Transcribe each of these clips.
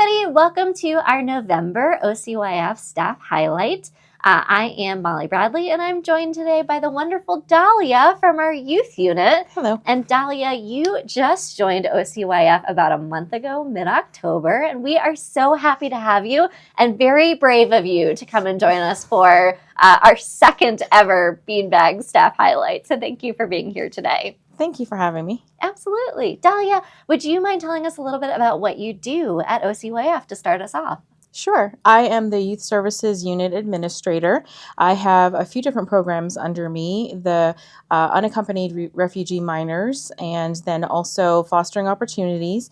everybody. Welcome to our November OCYF staff highlight. I am Molly Bradley, and I'm joined today by the wonderful Dahlia from our youth unit. Hello. And Dahlia, you just joined OCYF about a month ago, mid-October, and we are so happy to have you and very brave of you to come and join us for our second ever Beanbag staff highlight. So thank you for being here today. Thank you for having me. Absolutely. Dahlia, would you mind telling us a little bit about what you do at OCYF to start us off? Sure. I am the Youth Services Unit Administrator. I have a few different programs under me, the unaccompanied refugee minors, and then also fostering opportunities,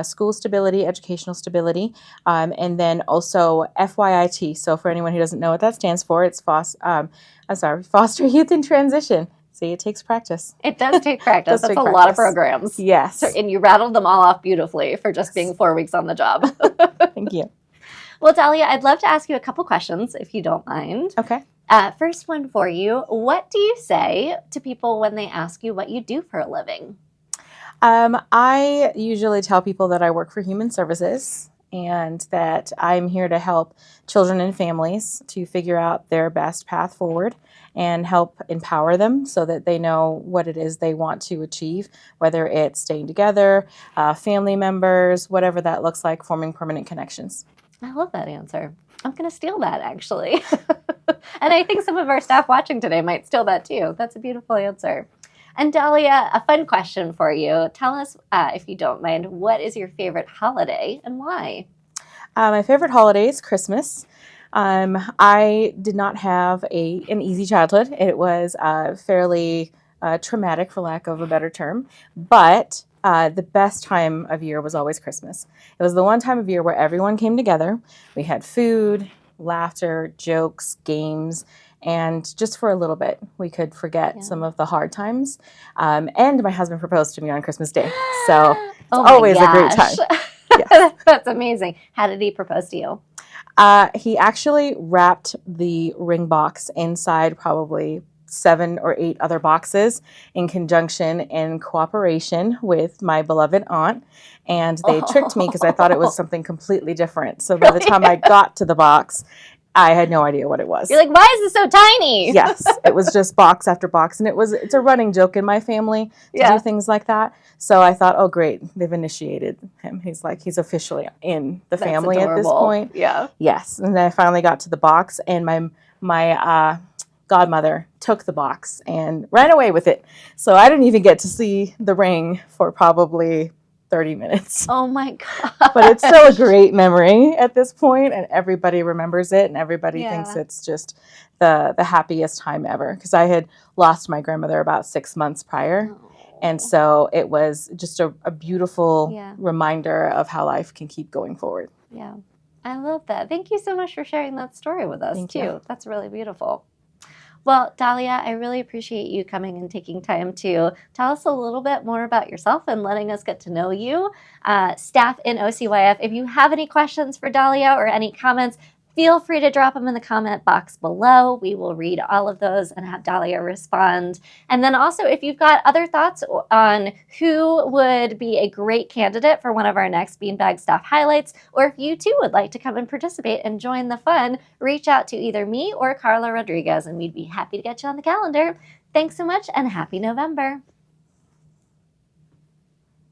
school stability, educational stability, and then also FYIT. So for anyone who doesn't know what that stands for, it's Foster Youth in Transition. See, it takes practice. It does take practice. That's a lot of programs. Yes. So, and you rattled them all off beautifully for just being 4 weeks on the job. Thank you. Well, Dahlia, I'd love to ask you a couple questions, if you don't mind. Okay. First one for you. What do you say to people when they ask you what you do for a living? I usually tell people that I work for Human Services and that I'm here to help children and families to figure out their best path forward and help empower them so that they know what it is they want to achieve, whether it's staying together, family members, whatever that looks like, forming permanent connections. I love that answer. I'm going to steal that, actually. And I think some of our staff watching today might steal that, too. That's a beautiful answer. And Dahlia, a fun question for you. Tell us, if you don't mind, what is your favorite holiday and why? My favorite holiday is Christmas. I did not have an easy childhood. It was fairly traumatic, for lack of a better term. But the best time of year was always Christmas. It was the one time of year where everyone came together. We had food, laughter, jokes, games, and just for a little bit, we could forget some of the hard times. And my husband proposed to me on Christmas Day. So it's always a great time. Yes. That's amazing. How did he propose to you? He actually wrapped the ring box inside probably 7 or 8 other boxes in conjunction and cooperation with my beloved aunt. And they tricked me because I thought it was something completely different. So by the time I got to the box, I had no idea what it was. You're like, why is this so tiny? Yes, it was just box after box. And it's a running joke in my family to do things like that. So I thought, oh, great, they've initiated him. He's officially in the family at this point. Yeah. Yes. And then I finally got to the box, and my godmother took the box and ran away with it. So I didn't even get to see the ring for probably 30 minutes. Oh my God. But it's still a great memory at this point, and everybody remembers it, and everybody thinks it's just the happiest time ever. Because I had lost my grandmother about 6 months prior. And so it was just a beautiful reminder of how life can keep going forward. Yeah. I love that. Thank you so much for sharing that story with us, Thank too. you. That's really beautiful. Well, Dahlia, I really appreciate you coming and taking time to tell us a little bit more about yourself and letting us get to know you. Staff in OCYF, if you have any questions for Dahlia or any comments, feel free to drop them in the comment box below. We will read all of those and have Dahlia respond. And then also, if you've got other thoughts on who would be a great candidate for one of our next Beanbag staff highlights, or if you too would like to come and participate and join the fun, reach out to either me or Carla Rodriguez, and we'd be happy to get you on the calendar. Thanks so much, and happy November.